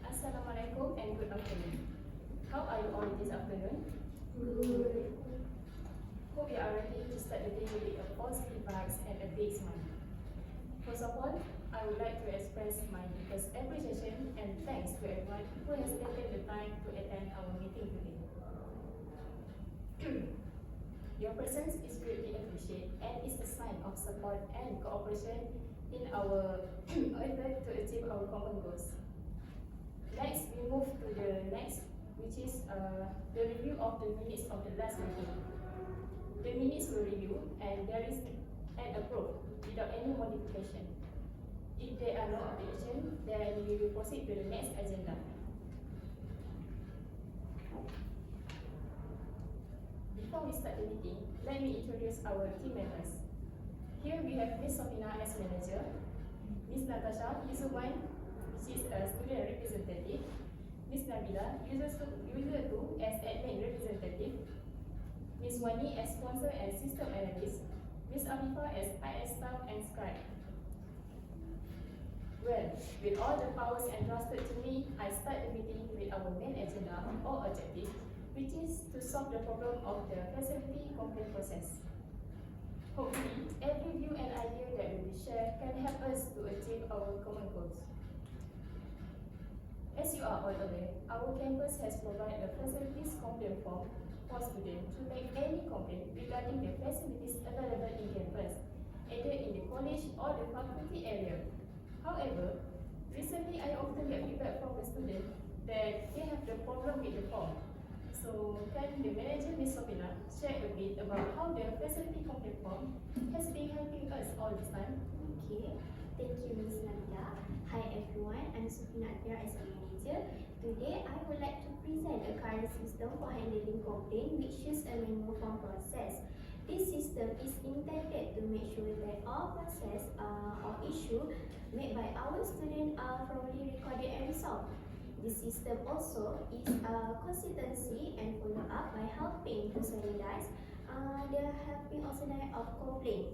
Assalamualaikum and good afternoon. How are you all this afternoon? Good. Hope you are ready to start the day with a positive vibes and a big smile. First of all, I would like to express my deepest appreciation and thanks to everyone who has taken the time to attend our meeting today. Your presence is greatly appreciated and is a sign of support and cooperation in our effort to achieve our common goals. Next, we move to the next, which is the review of the minutes of the last meeting. The minutes were reviewed and there is an approved without any modification. If there are no objections, then we will proceed to the next agenda. Before we start the meeting, let me introduce our team members. Here we have Ms. Sofina as manager, Ms. Natasha, user 1, she is a student representative, Ms. Nabila, user 2 as admin representative, Ms. Wani as sponsor and system analyst, Ms. Afifa as IS staff and scribe. Well, with all the powers entrusted to me, I start the meeting with our main agenda or objective, which is to solve the problem of the facility complaint process. Hopefully, every view and idea that will be shared can help us to achieve our common goals. As you are all aware, our campus has provided a facilities complaint form for students to make any complaint regarding the facilities available in campus, either in the college or the faculty area. However, recently I often get feedback from the students that they have the problem with the form. So, can the manager, Ms. Sofina, share a bit about how the facility complaint form has been helping us all this time? Okay, thank you, Ms. Nabila. Hi everyone, I'm Sofina here as a manager. Today, I would like to present a current system for handling complaint which uses a manual form process. This system is intended to make sure that all process or issue made by our students are properly recorded and resolved. This system also is consistency and follow up by helping to standardize the helping authority of complaint.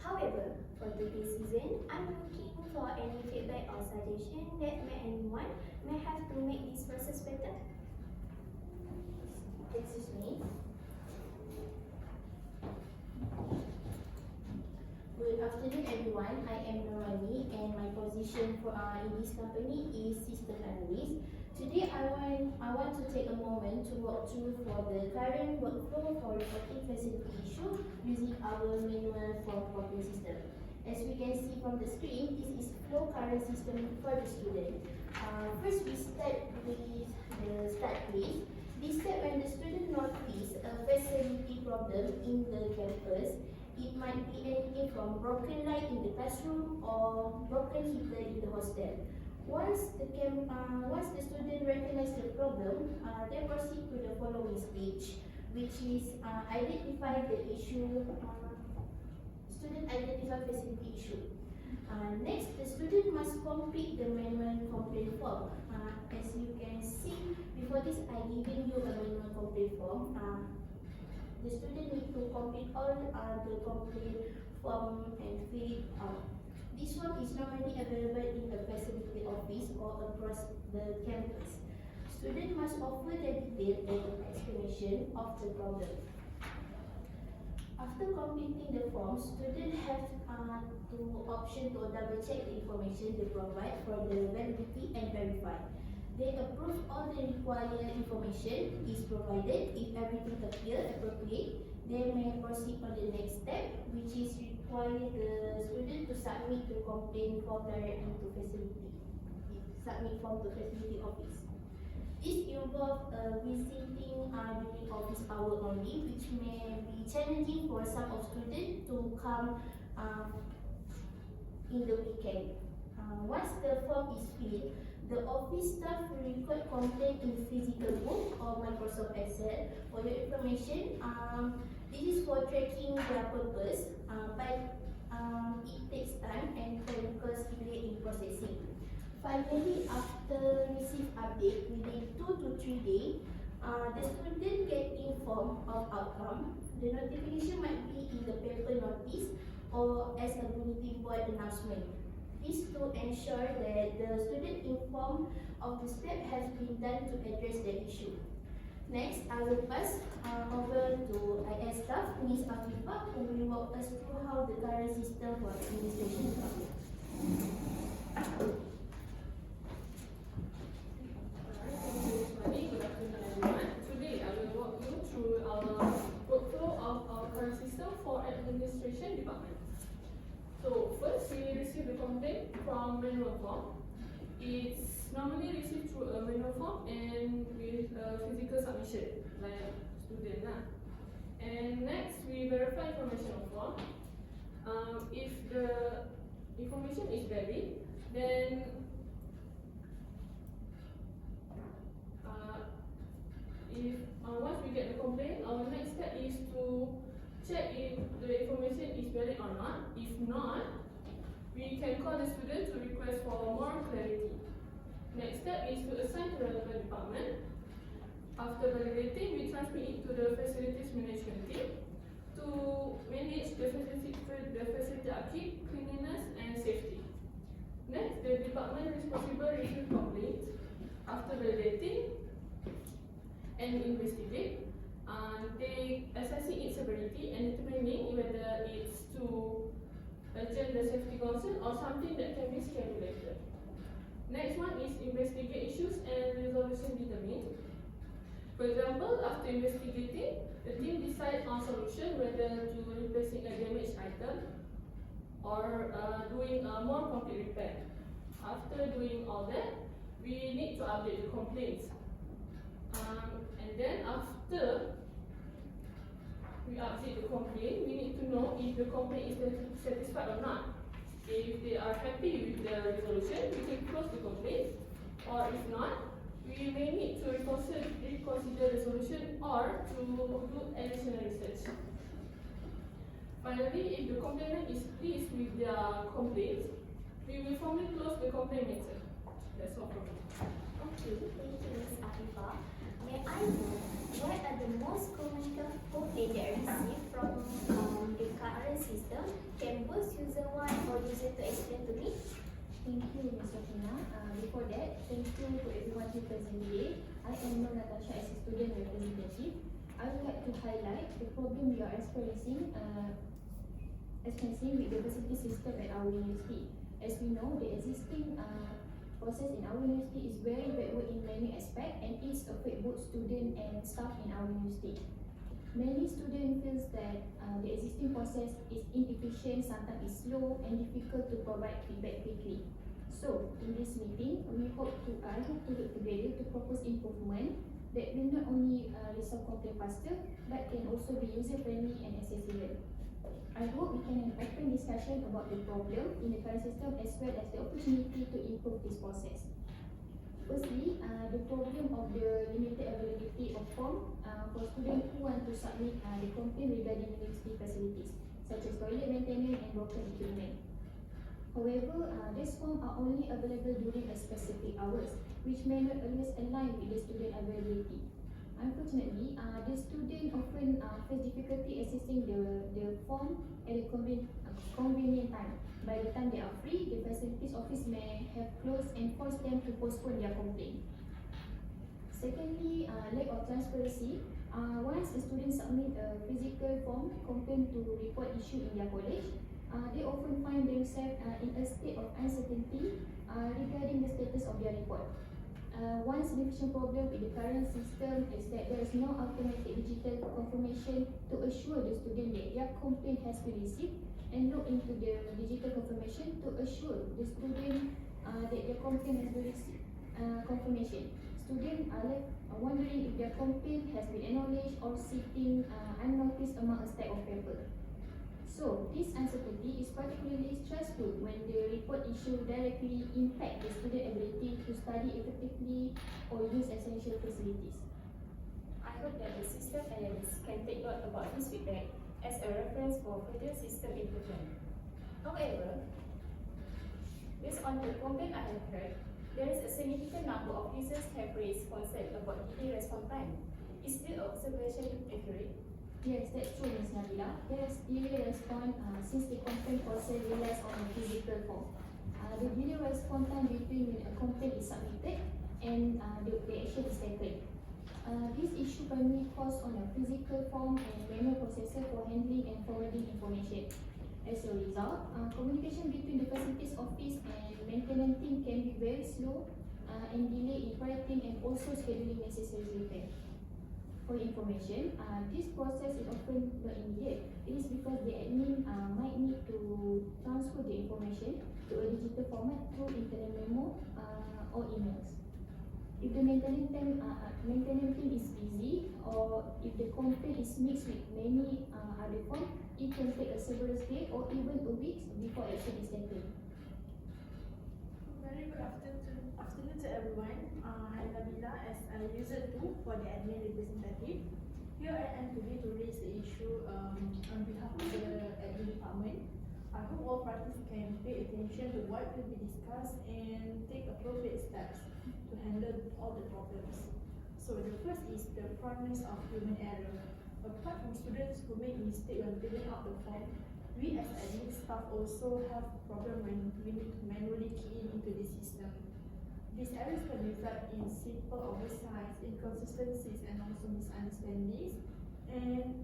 However, for today's season, I'm looking for any feedback or suggestion that anyone may have to make this process better. Excuse me. Good afternoon, everyone. I am Norani, and my position in this company is system analyst. Today, I want to take a moment to walk through for the current workflow for reporting facility issue using our manual form complaint system. As we can see from the screen, this is flow current system for the student. First, we start with the start phase. This step when the student notice a facility problem in the campus. It might be anything from broken light in the classroom or broken heater in the hostel. Once the student recognizes the problem, they proceed to the following stage, which is identify the issue. Student identify facility issue. Next, the student must complete the manual complaint form. As you can see, before this, I given you a manual complaint form. The student need to complete all the complaint form and fill it out. This one is normally available in the facility office or across the campus. Student must offer the detail and explanation of the problem. After completing the form, students have two options to double check the information they provide for the validity and verify. They approve all the required information is provided. If everything appears appropriate, they may proceed on the next step, which is require the student to submit the complaint form directly to facility. Submit form to facility office. This involves visiting during office hour only, which may be challenging for some of students to come in the weekend. Once the form is filled, the office staff will record complaint in physical book or Microsoft Excel. For your information, this is for tracking their purpose, but it takes time and can cause delay in processing. Finally, after receive update within 2 to 3 days, the student get informed of outcome. The notification might be in the paper notice or as a bulletin board announcement. This to ensure that the student informed of the step has been done to address the issue. Next, I will pass over to IS staff, Ms. Afifa, who will walk us through how the current system for administration works. Good afternoon, everyone. Today, I will walk you through our workflow of our current system for administration department. So first, we receive the complaint from manual form. It's normally received through a manual form and with a physical submission, like student lah. And next, we verify information of form. If the information is valid, then once we get the complaint, our next step is to check if the information is valid or not. If not, we can call the student to request for more clarity. Next step is to assign to the relevant department. After validating, we transmit it to the facilities management team to manage the facility upkeep, cleanliness and safety. Next, the department responsible receive complaints. After validating and investigate, they assessing its severity and determining whether it's to urgent the safety concern or something that can be scheduled. Next one is investigate issues and resolution determined. For example, after investigating, the team decides on solution whether to replacing a damaged item or doing a more complete repair. After doing all that, we need to update the complaints. And then after we update the complaint, we need to know if the complaint is satisfied or not. If they are happy with the resolution, we can close the complaint, or if not, we may need to reconsider the solution or to do additional research. Finally, if the complainant is pleased with their complaints, we will formally close the complaint matter. That's all from me. Okay, thank you, Ms. Afifa. May I know what are the most common complaints that are received from the current system? Can both user 1 or user 2 explain to me? Thank you, Ms. Sofina. Before that, thank you to everyone who present today. I am Nur Natasha as a student representative. I would like to highlight the problem we are experiencing with the facility system at our university. As we know, the existing process in our university is very backward in many aspects and it affects both students and staff in our university. Many students feel that the existing process is inefficient, sometimes is slow and difficult to provide feedback quickly. So, in this meeting, I hope to work together to propose improvement that will not only resolve complaint faster, but can also be user-friendly and accessible. I hope we can have an open discussion about the problem in the current system as well as the opportunity to improve this process. Firstly, the problem of the limited availability of form for students who want to submit the complaint regarding university facilities, such as toilet maintenance and broken equipment. However, these forms are only available during a specific hours, which may not always align with the student availability. Unfortunately, the student often face difficulty accessing the form at a convenient time. By the time they are free, the facilities office may have closed and force them to postpone their complaint. Secondly, lack of transparency. Once a student submit a physical form complaint to report issue in their college, they often find themselves in a state of uncertainty regarding the status of their report. One significant problem with the current system is that there is no automatic digital confirmation to assure the student that their complaint has been received, and look into the digital confirmation to assure the student that their complaint has been received. Confirmation. Students are left wondering if their complaint has been acknowledged or sitting unnoticed among a stack of paper. So, this uncertainty is particularly stressful when the report issue directly impact the student ability to study effectively or use essential facilities. I hope that the system analysts can take note about this feedback as a reference for further system improvement. However, based on the complaint I have heard, there is a significant number of users have raised concern about delay response time. Is the observation accurate? Yes, that's true, Ms. Nabila. There is delay response since the complaint process relies on a physical form. The delay response time between when a complaint is submitted and the action is taken. This issue primarily caused on a physical form and manual processor for handling and forwarding information. As a result, communication between the facilities office and maintenance team can be very slow and delay in writing and also scheduling necessary repair. For information, this process is often not immediate. It is because the admin might need to transfer the information to a digital format through internal memo or emails. If the maintenance team is busy, or if the complaint is mixed with many other forms, it can take several days or even a week before action is taken. Very good afternoon to everyone. I'm Nabila as a user 2 for the admin representative. Here I am today to raise the issue on behalf of the admin department. I hope all parties can pay attention to what will be discussed and take appropriate steps to handle all the problems. So the first is the promise of human error. Apart from students who make mistakes when filling out the form, we as admin staff also have problem when we need to manually key into the system. These errors can result in simple oversights, inconsistencies, and also misunderstandings. And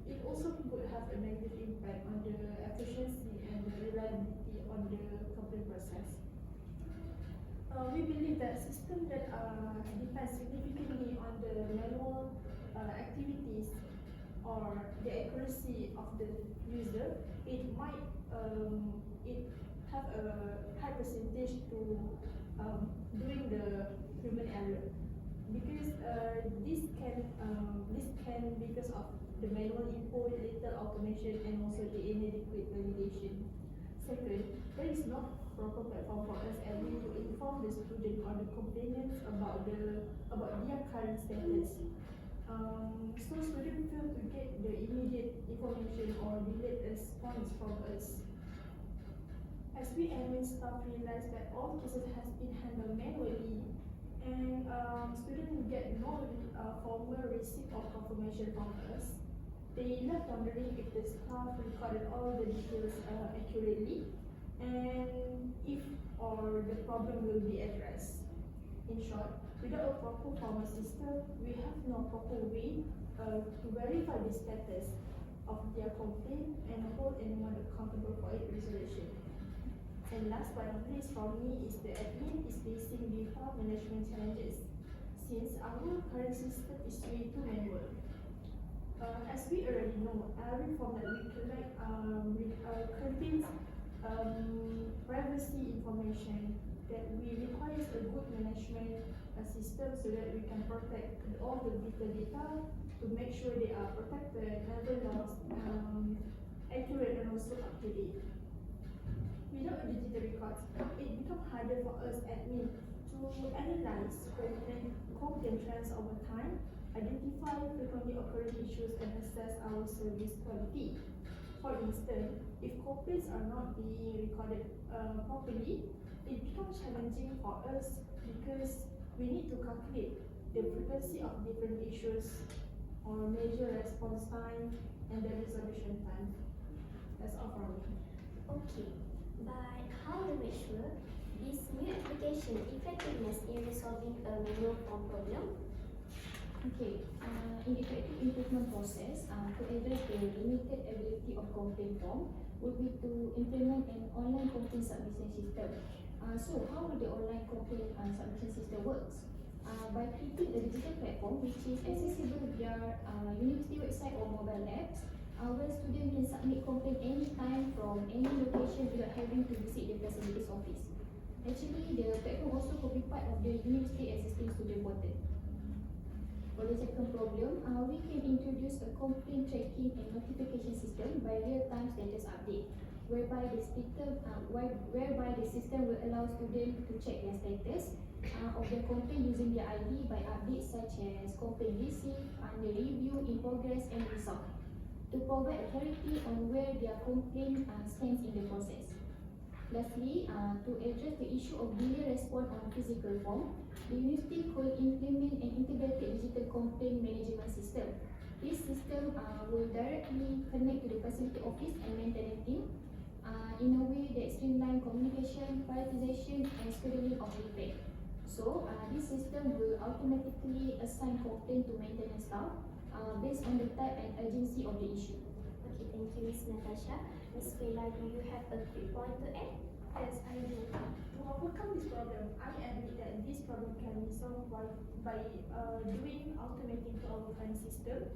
it also could have a negative impact on the efficiency and the reliability on the complaint process. We believe that systems that depend significantly on the manual activities or the accuracy of the user, it might it have a high percentage to doing the human error, because this can because of the manual input, little automation, and also the inadequate validation. Second, there is no proper platform for us admin to inform the student or the complainants about their current status. So students fail to get the immediate information or delayed response from us. As we admin staff realize that all cases has been handled manually, and students get no formal receipt or confirmation from us, they left wondering if the staff recorded all the details accurately, and if or the problem will be addressed. In short, without a proper formal system, we have no proper way to verify the status of their complaint and hold anyone accountable for its resolution. And last but not least for me is the admin is facing the file management challenges, since our current system is way too manual. As we already know, every form that we collect contains privacy information that we requires a good management system so that we can protect all the vital data to make sure they are protected, never lost, accurate, and also up to date. Without a digital records, it becomes harder for us admin to analyze complaint trends over time, identify frequently occurring issues, and assess our service quality. For instance, if complaints are not being recorded properly, it becomes challenging for us because we need to calculate the frequency of different issues or measure response time and the resolution time. That's all from me. Okay, but how to make sure this new application effectiveness in resolving a manual form problem? Okay, in the effective improvement process, to address the limited ability of complaint form would be to implement an online complaint submission system. So how will the online complaint submission system works? By creating a digital platform which is accessible via university website or mobile apps, where students can submit complaint anytime from any location without having to visit the facilities office. Actually, the platform also could be part of the university existing student portal. For the second problem, we can introduce a complaint tracking and notification system by real-time status update, whereby the system will allow students to check their status of their complaint using their ID by updates such as complaint received, under review, in progress, and resolved, to provide clarity on where their complaint stands in the process. Lastly, to address the issue of delay response on physical form, the university could implement an integrated digital complaint management system. This system will directly connect to the facility office and maintenance team in a way that streamline communication, prioritization, and scheduling of repair. So, this system will automatically assign complaint to maintenance staff based on the type and urgency of the issue. Okay, thank you, Ms. Natasha. Ms. Bella, do you have a quick point to add? Yes, I do. To overcome this problem, I admit that this problem can be solved by doing automating to our current system,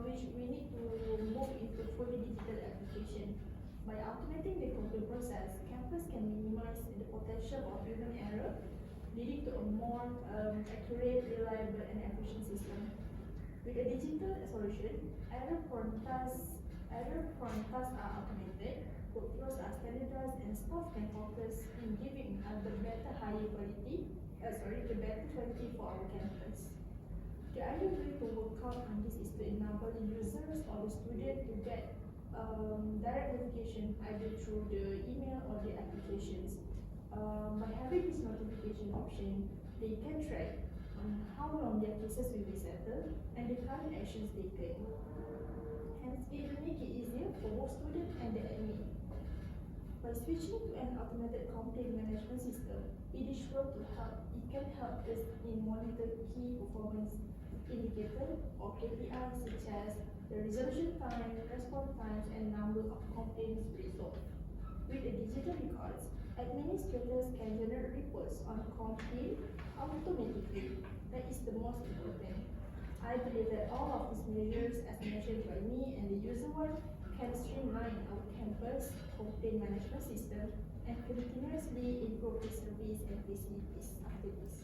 which we need to move into fully digital application. By automating the complaint process, campus can minimize the potential of human error, leading to a more accurate, reliable, and efficient system. With a digital solution, error-prone tasks are automated, workflows are standardized, and staff can focus in giving the better quality for our campus. The ideal way to work out on this is to enable users or the student to get direct notification either through the email or the applications. By having this notification option, they can track on how long their cases will be settled and the current actions taken. Hence, it will make it easier for both students and the admin. By switching to an automated complaint management system, it can help us in monitor key performance indicators or KPIs such as the resolution time, response times, and number of complaints resolved. With the digital records, administrators can generate reports on complaint automatically. That is the most important. I believe that all of these measures, as mentioned by me and the user one, can streamline our campus complaint management system and continuously improve the service and facilities after this.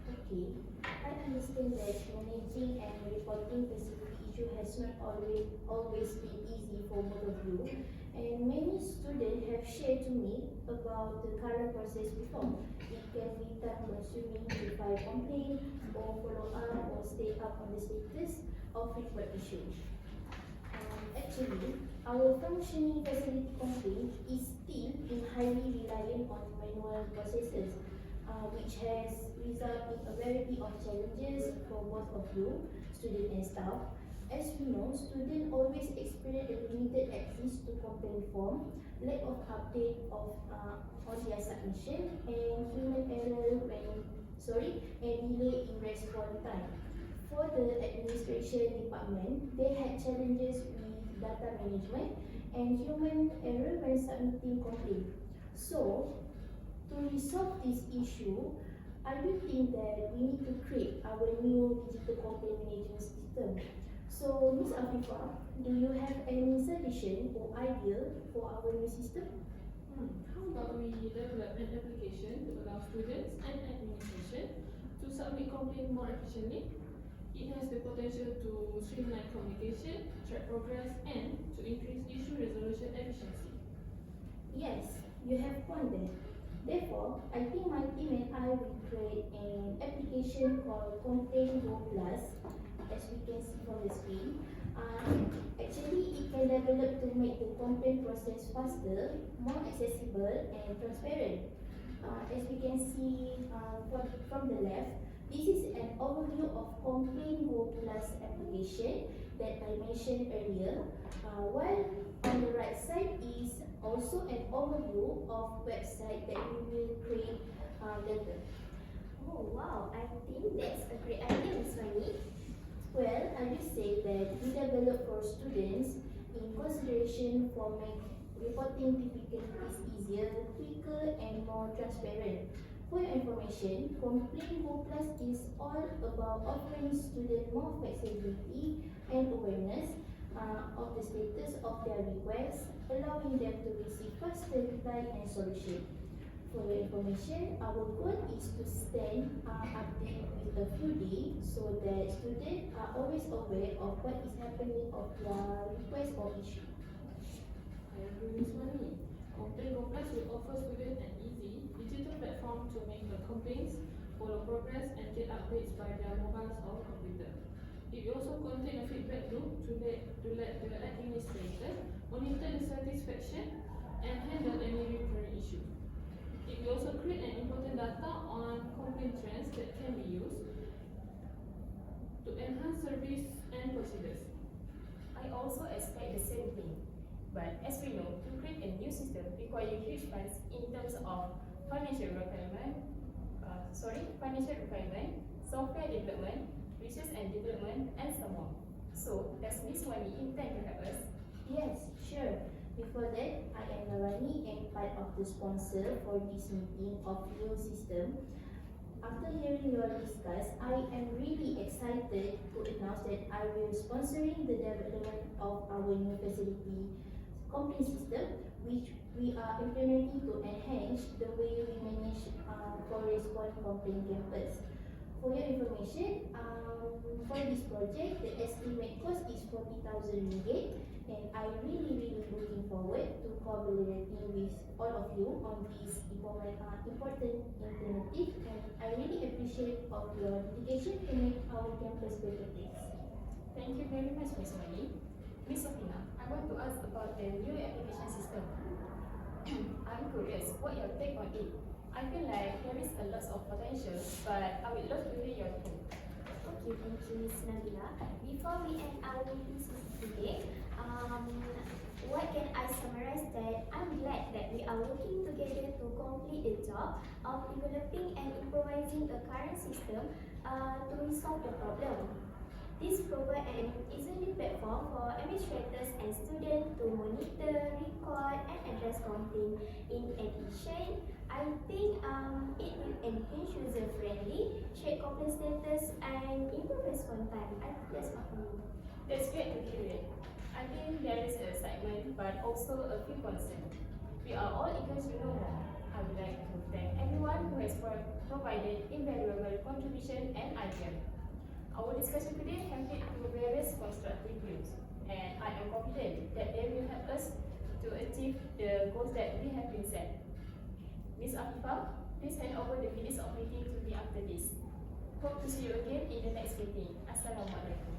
Okay, I understand that managing and reporting facility issue has not always been easy for both of you, and many students have shared to me about the current process before. It can be time-consuming to file complaint or follow up or stay up on the status of frequent issues. Actually, our functioning facility complaint is still highly reliant on manual processes, which has resulted in a variety of challenges for both of you, student and staff. As we know, students always experience a limited access to complaint form, lack of update on their submission, and human error and delay in response time. For the administration department, they had challenges with data management and human error when submitting complaint. So, to resolve this issue, I do think that we need to create our new digital complaint management system. So, Ms. Afifa, do you have any suggestion or idea for our new system? How about we develop an application to allow students and administration to submit complaints more efficiently? It has the potential to streamline communication, track progress, and to increase issue resolution efficiency. Yes, you have point there. Therefore, I think my team and I will create an application called Complaint Go Plus, as we can see from the screen. Actually, it can develop to make the complaint process faster, more accessible, and transparent. As we can see from the left, this is an overview of Complaint Go Plus application that I mentioned earlier, while on the right side is also an overview of website that we will create later. Oh wow, I think that's a great idea, Ms. Rani. Well, I just say that we develop for students in consideration for reporting difficulties easier, quicker, and more transparent. For your information, Complain Go Plus is all about offering students more flexibility and awareness of the status of their requests, allowing them to receive faster reply and solution. For your information, our goal is to stay updated with a few days so that students are always aware of what is happening of their request or issue. I agree with Mani. Complain Complex will offer students an easy digital platform to make the complaints, follow progress, and get updates by their mobiles or computer. It will also contain a feedback loop to let the administrator monitor the satisfaction and handle any recurring issue. It will also create an important data on complaint trends that can be used to enhance service and procedures. I also expect the same thing. But as we know, to create a new system requires huge funds in terms of financial requirement, software development, research and development, and so on. So, does Ms. Wani intend to help us? Yes, sure. Before that, I am Narani and part of the sponsor for this meeting of your system. After hearing your discuss, I am really excited to announce that I will sponsoring the development of our new facility complaint system, which we are implementing to enhance the way we manage correspond complaint campus. For your information, for this project, the estimate cost is 40,000 ringgit, and I really looking forward to collaborating with all of you on this important alternative, and I really appreciate of your dedication to make our campus better place. Thank you very much, Ms. Wani. Ms. Sofina, I want to ask about the new application system. I'm curious, what your take on it? I feel like there is a lot of potential, but I would love to hear your take. Okay, thank you, Ms. Nabila. Before we end our meeting today, what can I summarize that I'm glad that we are working together to complete the job of developing and improvising a current system to resolve the problem. This provides an easy platform for administrators and students to monitor, record, and address complaints. In addition, I think it will enhance user-friendly, check complaint status, and improve response time. I think that's all for me. That's great to hear it. I think there is excitement, but also a few concerns. We are all eager to know more. I would like to thank everyone who has provided invaluable contribution and ideas. Our discussion today has led to various constructive views, and I am confident that they will help us to achieve the goals that we have been set. Ms. Afifah, please hand over the minutes of meeting to me after this. Hope to see you again in the next meeting. Assalamualaikum.